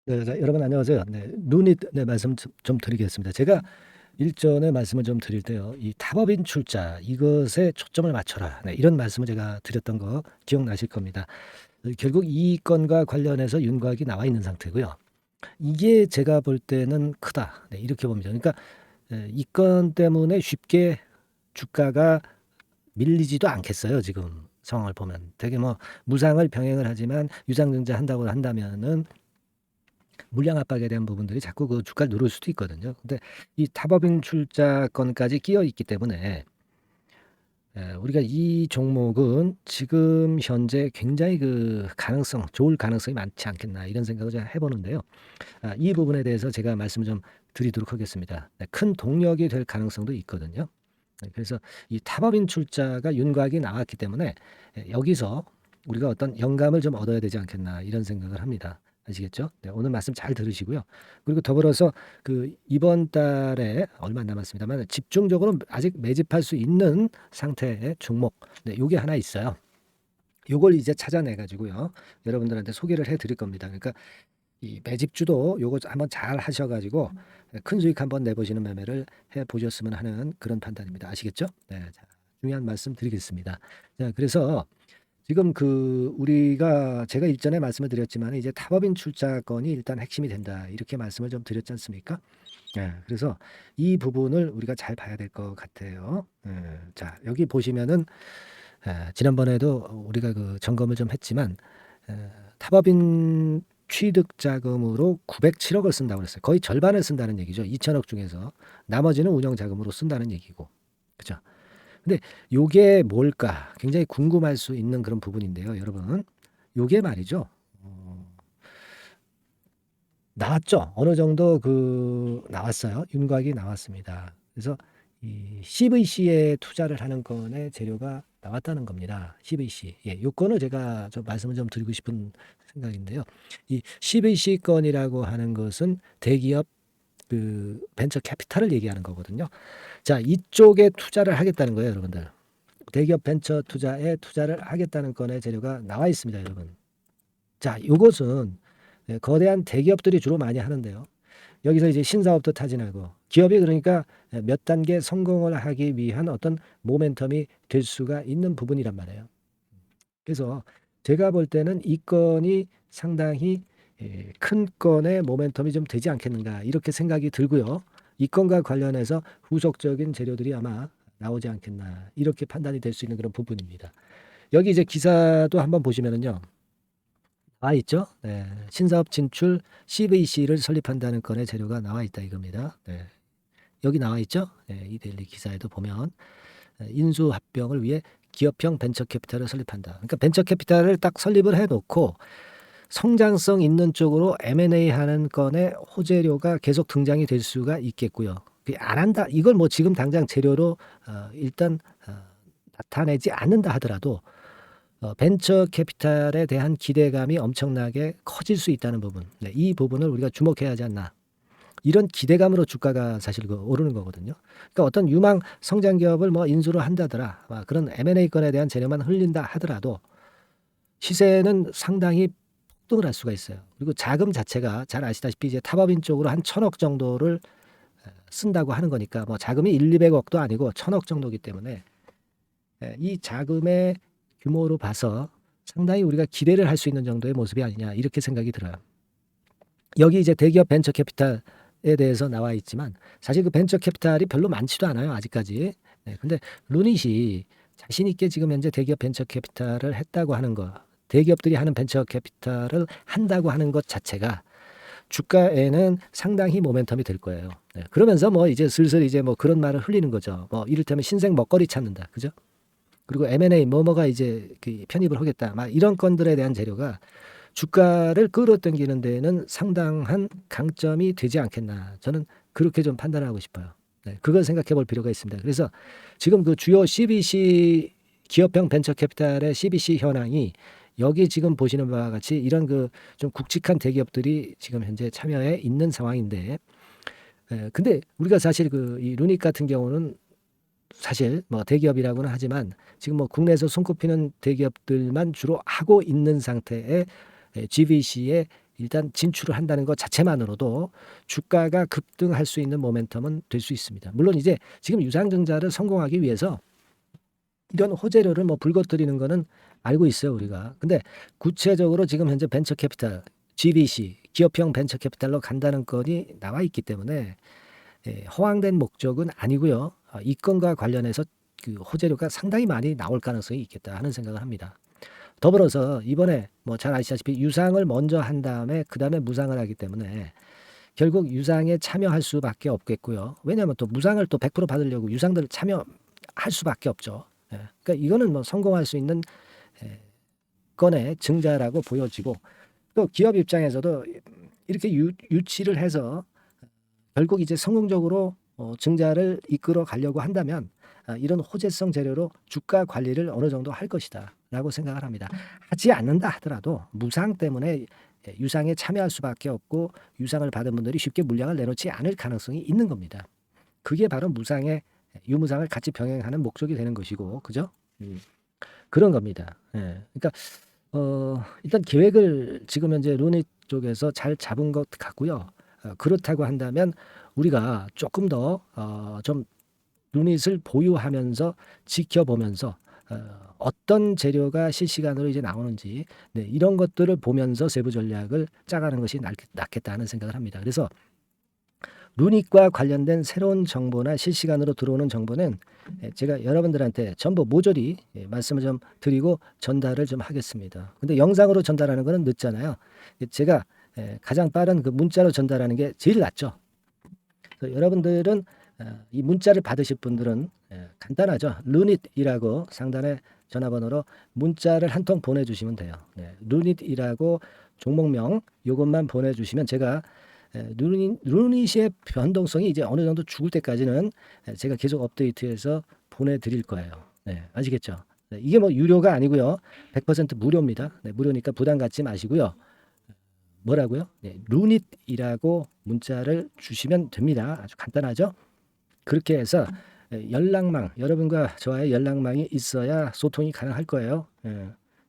네. 여러분 안녕하세요. 네. 루닛 말씀 좀 드리겠습니다. 제가 일전에 말씀을 좀 드릴 때요. 이 "탑업인 출자 이것에 초점을 맞춰라." 이런 말씀을 제가 드렸던 거 기억나실 겁니다. 결국 이 건과 관련해서 윤곽이 나와 있는 상태고요. 이게 제가 볼 때는 크다. 이렇게 봅니다. 그러니까 이 건 때문에 쉽게 주가가 밀리지도 않겠어요 지금 상황을 보면. 되게 뭐 무상을 병행을 하지만 유상증자 한다고 한다면은 물량 압박에 대한 부분들이 자꾸 그 주가를 누를 수도 있거든요. 근데 이 탑업인 출자건까지 끼어 있기 때문에 우리가 이 종목은 지금 현재 굉장히 그 가능성 좋을 가능성이 많지 않겠나 이런 생각을 제가 해 보는데요. 이 부분에 대해서 제가 말씀을 좀 드리도록 하겠습니다. 큰 동력이 될 가능성도 있거든요. 그래서 이 탑업인 출자가 윤곽이 나왔기 때문에 여기서 우리가 어떤 영감을 좀 얻어야 되지 않겠나 이런 생각을 합니다. 아시겠죠? 네, 오늘 말씀 잘 들으시고요. 그리고 더불어서 그 이번 달에 얼마 안 남았습니다만 집중적으로 아직 매집할 수 있는 상태의 종목, 요게 하나 있어요. 요걸 이제 찾아내 가지고요. 여러분들한테 소개를 해 드릴 겁니다. 그러니까 이 매집주도 요거 한번 잘 하셔 가지고 큰 수익 한번 내 보시는 매매를 해 보셨으면 하는 그런 판단입니다. 아시겠죠? 네. 자, 중요한 말씀 드리겠습니다. 자, 그래서 지금 그 우리가 제가 일전에 말씀을 드렸지만 이제 탑업인 출자건이 일단 핵심이 된다. 이렇게 말씀을 좀 드렸지 않습니까? 예. 그래서 이 부분을 우리가 잘 봐야 될 것 같아요. 예. 자, 여기 보시면은 지난번에도 우리가 그 점검을 좀 했지만 탑업인 취득 자금으로 907억을 쓴다고 그랬어요. 거의 절반을 쓴다는 얘기죠. 2천억 중에서 나머지는 운영 자금으로 쓴다는 얘기고. 그죠? 근데 요게 뭘까? 굉장히 궁금할 수 있는 그런 부분인데요, 여러분. 요게 말이죠. 나왔죠. 어느 정도 그 나왔어요. 윤곽이 나왔습니다. 그래서 이 CVC에 투자를 하는 건의 재료가 나왔다는 겁니다. CVC. 예, 요건을 제가 좀 말씀을 좀 드리고 싶은 생각인데요. 이 CVC 건이라고 하는 것은 대기업 그 벤처 캐피탈을 얘기하는 거거든요. 자, 이쪽에 투자를 하겠다는 거예요, 여러분들. 대기업 벤처 투자에 투자를 하겠다는 건의 재료가 나와 있습니다, 여러분. 자, 요것은 거대한 대기업들이 주로 많이 하는데요. 여기서 이제 신사업도 타진하고 기업이 그러니까 몇 단계 성공을 하기 위한 어떤 모멘텀이 될 수가 있는 부분이란 말이에요. 그래서 제가 볼 때는 이 건이 상당히 큰 건의 모멘텀이 좀 되지 않겠는가 이렇게 생각이 들고요. 이 건과 관련해서 후속적인 재료들이 아마 나오지 않겠나 이렇게 판단이 될 수 있는 그런 부분입니다. 여기 이제 기사도 한번 보시면은요. 나와 있죠. 네. 신사업 진출 CVC를 설립한다는 건의 재료가 나와 있다 이겁니다. 네. 여기 나와 있죠. 네. 이데일리 기사에도 보면 인수 합병을 위해 기업형 벤처 캐피탈을 설립한다. 그러니까 벤처 캐피탈을 딱 설립을 해 놓고 성장성 있는 쪽으로 M&A 하는 건의 호재료가 계속 등장이 될 수가 있겠고요. 안 한다. 이걸 뭐 지금 당장 재료로 일단 나타내지 않는다 하더라도 벤처 캐피탈에 대한 기대감이 엄청나게 커질 수 있다는 부분. 네, 이 부분을 우리가 주목해야 하지 않나. 이런 기대감으로 주가가 사실 그 오르는 거거든요. 그러니까 어떤 유망 성장 기업을 뭐 인수를 한다더라. 그런 M&A 건에 대한 재료만 흘린다 하더라도 시세는 상당히 폭등을 할 수가 있어요. 그리고 자금 자체가 잘 아시다시피 이제 탑업인 쪽으로 한 1,000억 정도를 쓴다고 하는 거니까 뭐 자금이 1,200억도 아니고 1,000억 정도이기 때문에 이 자금의 규모로 봐서 상당히 우리가 기대를 할 수 있는 정도의 모습이 아니냐 이렇게 생각이 들어요. 여기 이제 대기업 벤처 캐피탈에 대해서 나와 있지만 사실 그 벤처 캐피탈이 별로 많지도 않아요 아직까지. 네, 근데 루닛이 자신 있게 지금 현재 대기업 벤처 캐피탈을 했다고 하는 거, 대기업들이 하는 벤처 캐피탈을 한다고 하는 것 자체가 주가에는 상당히 모멘텀이 될 거예요. 네, 그러면서 뭐 이제 슬슬 이제 뭐 그런 말을 흘리는 거죠. 뭐 이를테면 신생 먹거리 찾는다, 그죠? 그리고 M&A 뭐뭐가 이제 그 편입을 하겠다, 막 이런 건들에 대한 재료가 주가를 끌어당기는 데에는 상당한 강점이 되지 않겠나. 저는 그렇게 좀 판단하고 싶어요. 네, 그걸 생각해 볼 필요가 있습니다. 그래서 지금 그 주요 CBC 기업형 벤처 캐피탈의 CBC 현황이 여기 지금 보시는 바와 같이 이런 그 좀 굵직한 대기업들이 지금 현재 참여해 있는 상황인데, 근데 우리가 사실 그 이 루닉 같은 경우는 사실 뭐 대기업이라고는 하지만 지금 뭐 국내에서 손꼽히는 대기업들만 주로 하고 있는 상태의 GVC의 일단 진출을 한다는 것 자체만으로도 주가가 급등할 수 있는 모멘텀은 될 수 있습니다. 물론 이제 지금 유상증자를 성공하기 위해서 이런 호재료를 뭐 불거뜨리는 거는 알고 있어요, 우리가. 근데 구체적으로 지금 현재 벤처 캐피탈, GVC, 기업형 벤처 캐피탈로 간다는 건이 나와 있기 때문에 허황된 목적은 아니고요. 이 건과 관련해서 그 호재료가 상당히 많이 나올 가능성이 있겠다 하는 생각을 합니다. 더불어서 이번에 뭐 잘 아시다시피 유상을 먼저 한 다음에 그 다음에 무상을 하기 때문에 결국 유상에 참여할 수밖에 없겠고요. 왜냐하면 또 무상을 또 100% 받으려고 유상들 참여할 수밖에 없죠. 그러니까 이거는 뭐 성공할 수 있는 건의 증자라고 보여지고, 또 기업 입장에서도 이렇게 유치를 해서 결국 이제 성공적으로 증자를 이끌어 가려고 한다면 이런 호재성 재료로 주가 관리를 어느 정도 할 것이다 라고 생각을 합니다. 하지 않는다 하더라도 무상 때문에 유상에 참여할 수밖에 없고 유상을 받은 분들이 쉽게 물량을 내놓지 않을 가능성이 있는 겁니다. 그게 바로 무상의 유무상을 같이 병행하는 목적이 되는 것이고, 그죠? 그런 겁니다. 그러니까 일단 계획을 지금 현재 루닛 쪽에서 잘 잡은 것 같고요. 그렇다고 한다면 우리가 조금 더 좀 루닛을 보유하면서 지켜보면서 어떤 재료가 실시간으로 이제 나오는지 이런 것들을 보면서 세부 전략을 짜가는 것이 낫겠다 하는 생각을 합니다. 그래서 루닛과 관련된 새로운 정보나 실시간으로 들어오는 정보는 제가 여러분들한테 전부 모조리 말씀을 좀 드리고 전달을 좀 하겠습니다. 근데 영상으로 전달하는 거는 늦잖아요. 제가 가장 빠른 그 문자로 전달하는 게 제일 낫죠. 그래서 여러분들은 이 문자를 받으실 분들은 간단하죠. 루닛이라고 상단에 전화번호로 문자를 한 통 보내주시면 돼요. 루닛이라고 종목명 요것만 보내주시면 제가 루닛의 변동성이 이제 어느 정도 죽을 때까지는 제가 계속 업데이트해서 보내드릴 거예요. 아시겠죠? 이게 뭐 유료가 아니고요. 100% 무료입니다. 무료니까 부담 갖지 마시고요. 뭐라고요? 루닛이라고 문자를 주시면 됩니다. 아주 간단하죠? 그렇게 해서 연락망, 여러분과 저와의 연락망이 있어야 소통이 가능할 거예요.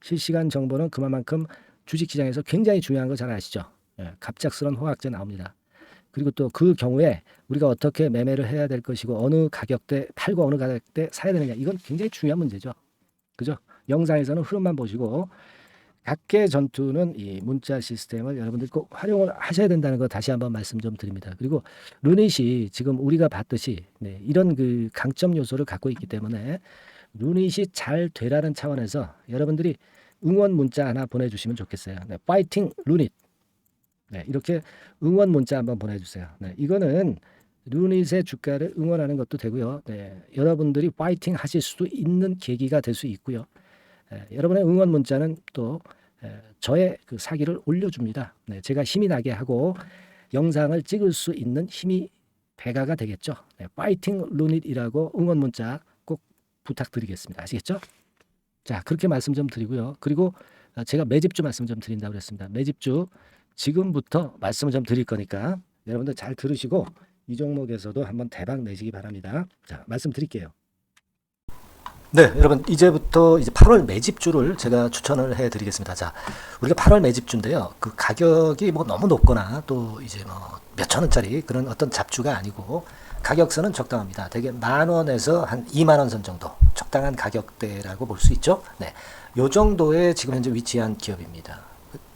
실시간 정보는 그만큼 주식시장에서 굉장히 중요한 거 잘 아시죠? 갑작스러운 호각제 나옵니다. 그리고 또 그 경우에 우리가 어떻게 매매를 해야 될 것이고 어느 가격대 팔고 어느 가격대 사야 되느냐, 이건 굉장히 중요한 문제죠. 그죠? 영상에서는 흐름만 보시고 각계 전투는 이 문자 시스템을 여러분들 꼭 활용을 하셔야 된다는 거 다시 한번 말씀 좀 드립니다. 그리고 루닛이 지금 우리가 봤듯이 이런 그 강점 요소를 갖고 있기 때문에 루닛이 잘 되라는 차원에서 여러분들이 응원 문자 하나 보내주시면 좋겠어요. 파이팅 루닛. 이렇게 응원 문자 한번 보내주세요. 이거는 루닛의 주가를 응원하는 것도 되고요. 여러분들이 파이팅 하실 수도 있는 계기가 될 수 있고요. 여러분의 응원 문자는 또 저의 그 사기를 올려줍니다. 제가 힘이 나게 하고 영상을 찍을 수 있는 힘이 배가가 되겠죠. 파이팅 루닛이라고 응원 문자 꼭 부탁드리겠습니다. 아시겠죠? 자, 그렇게 말씀 좀 드리고요. 그리고 제가 매집주 말씀 좀 드린다고 그랬습니다. 매집주 지금부터 말씀을 좀 드릴 거니까 여러분들 잘 들으시고 이 종목에서도 한번 대박 내시기 바랍니다. 자, 말씀 드릴게요. 네, 여러분 이제부터 이제 8월 매집주를 제가 추천을 해드리겠습니다. 자, 우리가 8월 매집주인데요. 그 가격이 뭐 너무 높거나 또 이제 뭐 몇천 원짜리 그런 어떤 잡주가 아니고 가격선은 적당합니다. 대개 10,000원에서 한 20,000원 선 정도 적당한 가격대라고 볼 수 있죠. 요 정도의 지금 현재 위치한 기업입니다.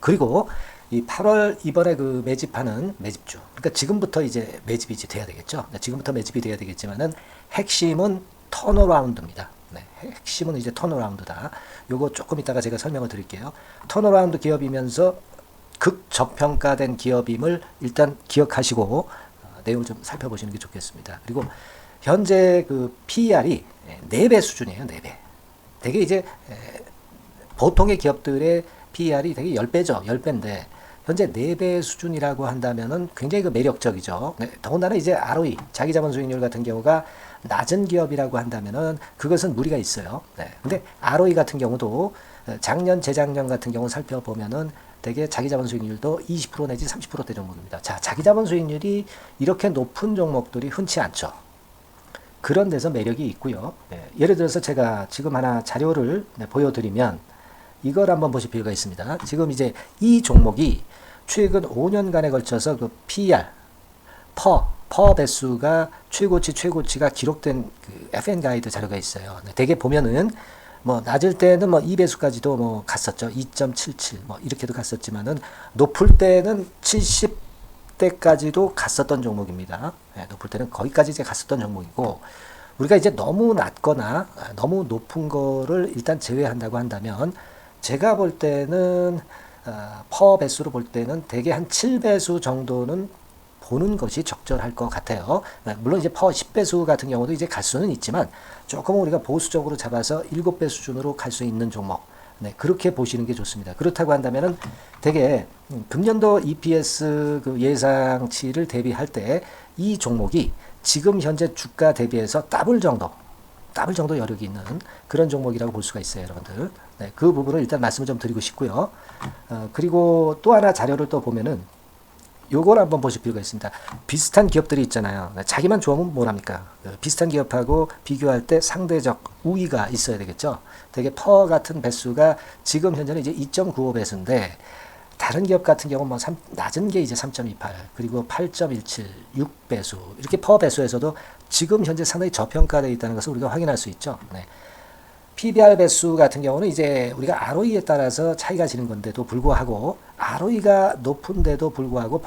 그리고 이 8월 이번에 그 매집하는 매집주, 그러니까 지금부터 이제 매집이 이제 돼야 되겠죠. 지금부터 매집이 돼야 되겠지만은 핵심은 턴어라운드입니다. 핵심은 이제 턴어라운드다. 요거 조금 이따가 제가 설명을 드릴게요. 턴어라운드 기업이면서 극저평가된 기업임을 일단 기억하시고 내용을 좀 살펴보시는 게 좋겠습니다. 그리고 현재 그 PER이 4배 수준이에요. 4배. 되게 이제 보통의 기업들의 PER이 되게 10배죠. 10배인데 현재 4배 수준이라고 한다면은 굉장히 그 매력적이죠. 더군다나 이제 ROE, 자기자본 수익률 같은 경우가 낮은 기업이라고 한다면은 그것은 무리가 있어요. 근데 ROE 같은 경우도 작년, 재작년 같은 경우 살펴보면은 되게 자기자본 수익률도 20% 내지 30%대 정도입니다. 자, 자기자본 수익률이 이렇게 높은 종목들이 흔치 않죠. 그런 데서 매력이 있고요. 예를 들어서 제가 지금 하나 자료를 보여드리면 이걸 한번 보실 필요가 있습니다. 지금 이제 이 종목이 최근 5년간에 걸쳐서 그 PER, 퍼 배수가 최고치가 기록된 그 FN 가이드 자료가 있어요. 대개 보면은 뭐 낮을 때는 뭐 2배수까지도 뭐 갔었죠. 2.77 뭐 이렇게도 갔었지만은 높을 때는 70대까지도 갔었던 종목입니다. 네, 높을 때는 거기까지 이제 갔었던 종목이고, 우리가 이제 너무 낮거나 너무 높은 거를 일단 제외한다고 한다면, 제가 볼 때는 퍼 배수로 볼 때는 대개 한 7배수 정도는 보는 것이 적절할 것 같아요. 물론 이제 퍼 10배수 같은 경우도 이제 갈 수는 있지만, 조금 우리가 보수적으로 잡아서 7배 수준으로 갈 수 있는 종목, 네, 그렇게 보시는 게 좋습니다. 그렇다고 한다면은 되게 금년도 EPS 그 예상치를 대비할 때 이 종목이 지금 현재 주가 대비해서 더블 정도 여력이 있는 그런 종목이라고 볼 수가 있어요, 여러분들. 네, 그 부분을 일단 말씀을 좀 드리고 싶고요. 그리고 또 하나 자료를 또 보면은 요걸 한번 보실 필요가 있습니다. 비슷한 기업들이 있잖아요. 자기만 좋으면 뭘 합니까? 비슷한 기업하고 비교할 때 상대적 우위가 있어야 되겠죠. 되게 퍼 같은 배수가 지금 현재는 이제 2.95배수인데, 다른 기업 같은 경우는 뭐 낮은 게 이제 3.28, 그리고 8.17, 6배수, 이렇게 퍼 배수에서도 지금 현재 상당히 저평가되어 있다는 것을 우리가 확인할 수 있죠. 네. PBR 배수 같은 경우는 이제 우리가 ROE에 따라서 차이가 지는 건데도 불구하고, ROE가 높은데도 불구하고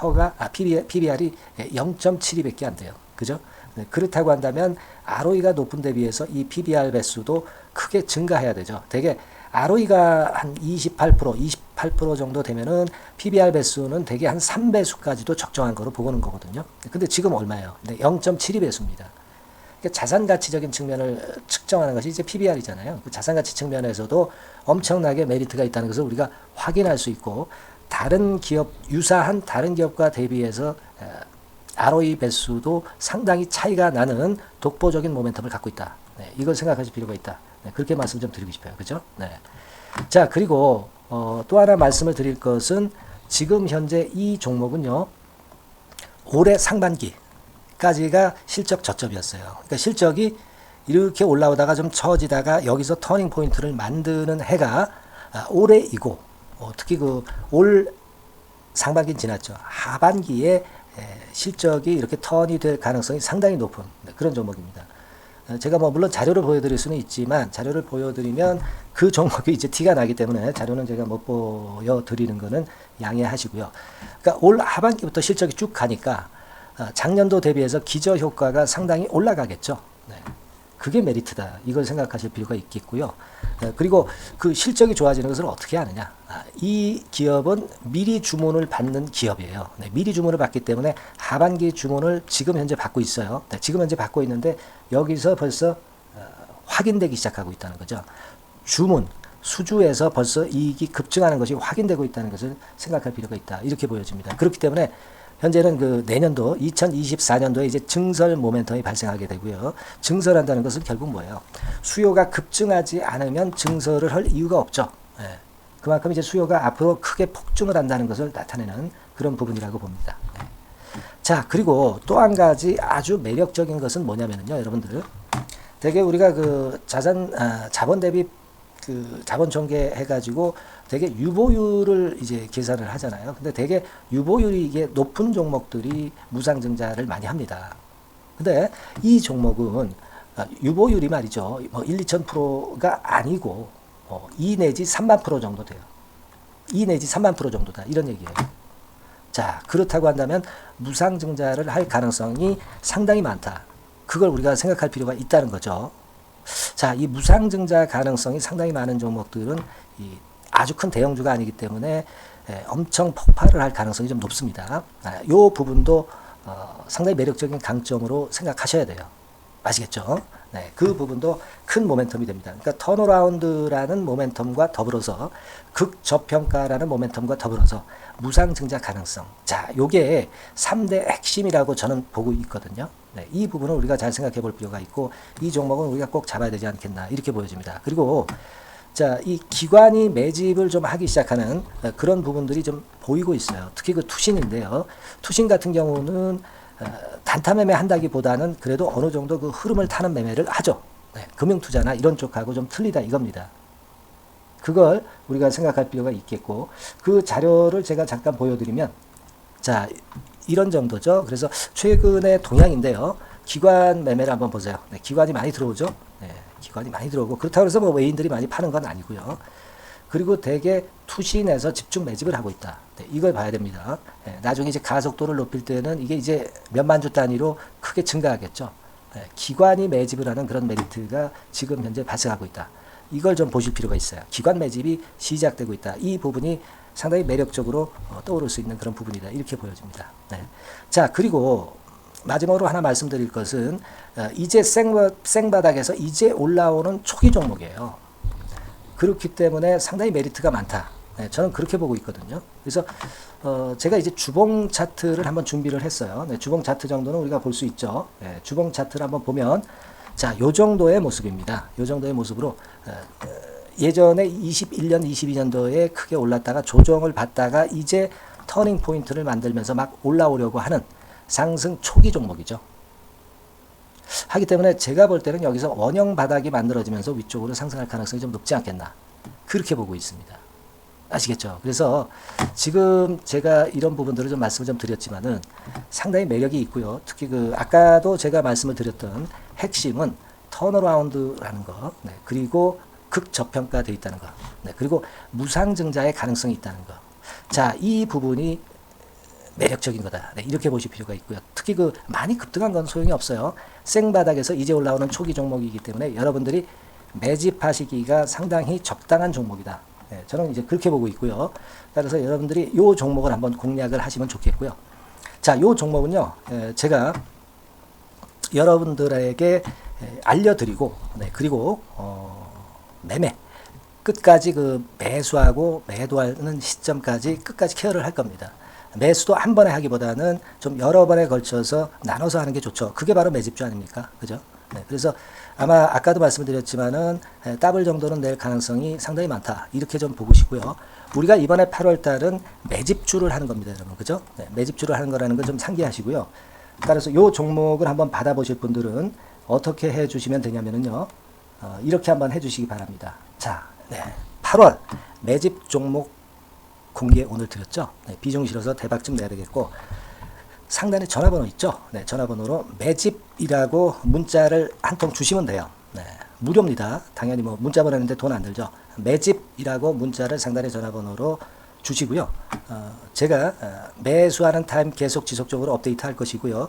PBR이 0.72밖에 안 돼요. 그죠? 네, 그렇다고 한다면 ROE가 높은 데 비해서 이 PBR 배수도 크게 증가해야 되죠. 되게 ROE가 한 28% 정도 되면은 PBR 배수는 되게 한 3배수까지도 적정한 거로 보고는 거거든요. 근데 지금 얼마예요? 네, 0.72배수입니다. 자산 가치적인 측면을 측정하는 것이 이제 PBR이잖아요. 그 자산 가치 측면에서도 엄청나게 메리트가 있다는 것을 우리가 확인할 수 있고, 다른 기업, 유사한 다른 기업과 대비해서 ROE 배수도 상당히 차이가 나는 독보적인 모멘텀을 갖고 있다. 네, 이걸 생각하실 필요가 있다. 네, 그렇게 말씀 좀 드리고 싶어요. 그죠? 네. 자, 그리고 또 하나 말씀을 드릴 것은, 지금 현재 이 종목은요, 올해 상반기 까지가 실적 저점이었어요. 그러니까 실적이 이렇게 올라오다가 좀 처지다가 여기서 터닝 포인트를 만드는 해가 올해이고, 특히 그 올 상반기는 지났죠. 하반기에 실적이 이렇게 턴이 될 가능성이 상당히 높은 그런 종목입니다. 제가 뭐 물론 자료를 보여드릴 수는 있지만, 자료를 보여드리면 그 종목이 이제 티가 나기 때문에 자료는 제가 못 보여드리는 거는 양해하시고요. 그러니까 올 하반기부터 실적이 쭉 가니까 작년도 대비해서 기저효과가 상당히 올라가겠죠. 네. 그게 메리트다. 이걸 생각하실 필요가 있겠고요. 그리고 그 실적이 좋아지는 것을 어떻게 하느냐. 이 기업은 미리 주문을 받는 기업이에요. 네. 미리 주문을 받기 때문에 하반기 주문을 지금 현재 받고 있어요. 네. 지금 현재 받고 있는데 여기서 벌써 확인되기 시작하고 있다는 거죠. 주문, 수주에서 벌써 이익이 급증하는 것이 확인되고 있다는 것을 생각할 필요가 있다. 이렇게 보여집니다. 그렇기 때문에 현재는 그 내년도 2024년도에 이제 증설 모멘텀이 발생하게 되고요. 증설한다는 것은 결국 뭐예요? 수요가 급증하지 않으면 증설을 할 이유가 없죠. 예. 그만큼 이제 수요가 앞으로 크게 폭증을 한다는 것을 나타내는 그런 부분이라고 봅니다. 예. 자, 그리고 또 한 가지 아주 매력적인 것은 뭐냐면요, 여러분들. 되게 우리가 그 자본 대비 그 자본 전개 해가지고 되게 유보율을 이제 계산을 하잖아요. 근데 되게 유보율이 이게 높은 종목들이 무상증자를 많이 합니다. 근데 이 종목은 유보율이 말이죠. 뭐 1, 2,000%가 아니고 2 내지 3만 프로 정도 돼요. 2 내지 3만 프로 정도다. 이런 얘기예요. 자, 그렇다고 한다면 무상증자를 할 가능성이 상당히 많다. 그걸 우리가 생각할 필요가 있다는 거죠. 자, 이 무상증자 가능성이 상당히 많은 종목들은 아주 큰 대형주가 아니기 때문에 엄청 폭발을 할 가능성이 좀 높습니다. 이 부분도 상당히 매력적인 강점으로 생각하셔야 돼요. 아시겠죠? 네, 그 부분도 큰 모멘텀이 됩니다. 그러니까 턴어라운드라는 모멘텀과 더불어서 극저평가라는 모멘텀과 더불어서 무상증자 가능성. 자, 요게 3대 핵심이라고 저는 보고 있거든요. 네, 이 부분을 우리가 잘 생각해 볼 필요가 있고, 이 종목은 우리가 꼭 잡아야 되지 않겠나 이렇게 보여집니다. 그리고 자, 이 기관이 매집을 좀 하기 시작하는 그런 부분들이 좀 보이고 있어요. 특히 그 투신인데요. 투신 같은 경우는 단타 매매 한다기보다는 그래도 어느 정도 그 흐름을 타는 매매를 하죠. 네, 금융투자나 이런 쪽하고 좀 틀리다 이겁니다. 그걸 우리가 생각할 필요가 있겠고, 그 자료를 제가 잠깐 보여드리면, 자, 이런 정도죠. 그래서 최근의 동향인데요. 기관 매매를 한번 보세요. 네, 기관이 많이 들어오죠. 네, 기관이 많이 들어오고, 그렇다고 해서 뭐 외인들이 많이 파는 건 아니고요. 그리고 대개 투신해서 집중 매집을 하고 있다. 네, 이걸 봐야 됩니다. 네, 나중에 이제 가속도를 높일 때는 이게 이제 몇만 주 단위로 크게 증가하겠죠. 네, 기관이 매집을 하는 그런 메리트가 지금 현재 발생하고 있다. 이걸 좀 보실 필요가 있어요. 기관 매집이 시작되고 있다. 이 부분이 상당히 매력적으로 떠오를 수 있는 그런 부분이다. 이렇게 보여집니다. 네. 자, 그리고 마지막으로 하나 말씀드릴 것은 이제 생바닥에서 이제 올라오는 초기 종목이에요. 그렇기 때문에 상당히 메리트가 많다. 네, 저는 그렇게 보고 있거든요. 그래서 제가 이제 주봉 차트를 한번 준비를 했어요. 네, 주봉 차트 정도는 우리가 볼 수 있죠. 네, 주봉 차트를 한번 보면 자, 요 정도의 모습입니다. 요 정도의 모습으로 예전에 21년, 22년도에 크게 올랐다가 조정을 받다가 이제 터닝 포인트를 만들면서 막 올라오려고 하는 상승 초기 종목이죠. 하기 때문에 제가 볼 때는 여기서 원형 바닥이 만들어지면서 위쪽으로 상승할 가능성이 좀 높지 않겠나. 그렇게 보고 있습니다. 아시겠죠? 그래서 지금 제가 이런 부분들을 좀 말씀을 좀 드렸지만은 상당히 매력이 있고요. 특히 그 아까도 제가 말씀을 드렸던 핵심은 턴어라운드라는 거, 네, 그리고 극저평가되어 있다는 거, 네, 그리고 무상증자의 가능성이 있다는 거. 자, 이 부분이 매력적인 거다. 네, 이렇게 보실 필요가 있고요. 특히 그 많이 급등한 건 소용이 없어요. 생바닥에서 이제 올라오는 초기 종목이기 때문에 여러분들이 매집하시기가 상당히 적당한 종목이다. 네, 저는 이제 그렇게 보고 있고요. 따라서 여러분들이 이 종목을 한번 공략을 하시면 좋겠고요. 자, 이 종목은요, 제가 여러분들에게 알려드리고, 네, 그리고 매매 끝까지 그 매수하고 매도하는 시점까지 끝까지 케어를 할 겁니다. 매수도 한 번에 하기보다는 좀 여러 번에 걸쳐서 나눠서 하는 게 좋죠. 그게 바로 매집주 아닙니까? 그죠? 네, 그래서 아마 아까도 말씀드렸지만은 더블 정도는 낼 가능성이 상당히 많다. 이렇게 좀 보시고요. 우리가 이번에 8월 달은 매집주를 하는 겁니다, 여러분. 그죠? 네, 매집주를 하는 거라는 걸 좀 상기하시고요. 따라서 요 종목을 한번 받아보실 분들은 어떻게 해 주시면 되냐면은요. 이렇게 한번 해 주시기 바랍니다. 자, 네, 8월 매집 종목 공개 오늘 드렸죠. 네, 비중 실어서 대박 좀 내야 되겠고, 상단에 전화번호 있죠. 네, 전화번호로 매집이라고 문자를 한 통 주시면 돼요. 네, 무료입니다. 당연히 뭐 문자 보내는데 돈 안 들죠. 매집이라고 문자를 상단의 전화번호로 주시고요. 제가 매수하는 타임 계속 지속적으로 업데이트 할 것이고요.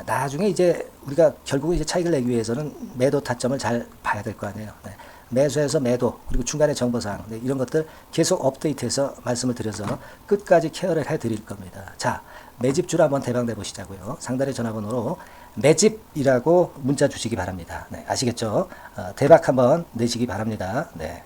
나중에 이제 우리가 결국은 이제 차익을 내기 위해서는 매도 타점을 잘 봐야 될 거 아니에요. 네. 매수해서 매도, 그리고 중간에 정보사항, 네, 이런 것들 계속 업데이트해서 말씀을 드려서 끝까지 케어를 해드릴 겁니다. 자, 매집주를 한번 대박 내보시자고요. 상단의 전화번호로 매집이라고 문자 주시기 바랍니다. 네, 아시겠죠? 대박 한번 내시기 바랍니다. 네.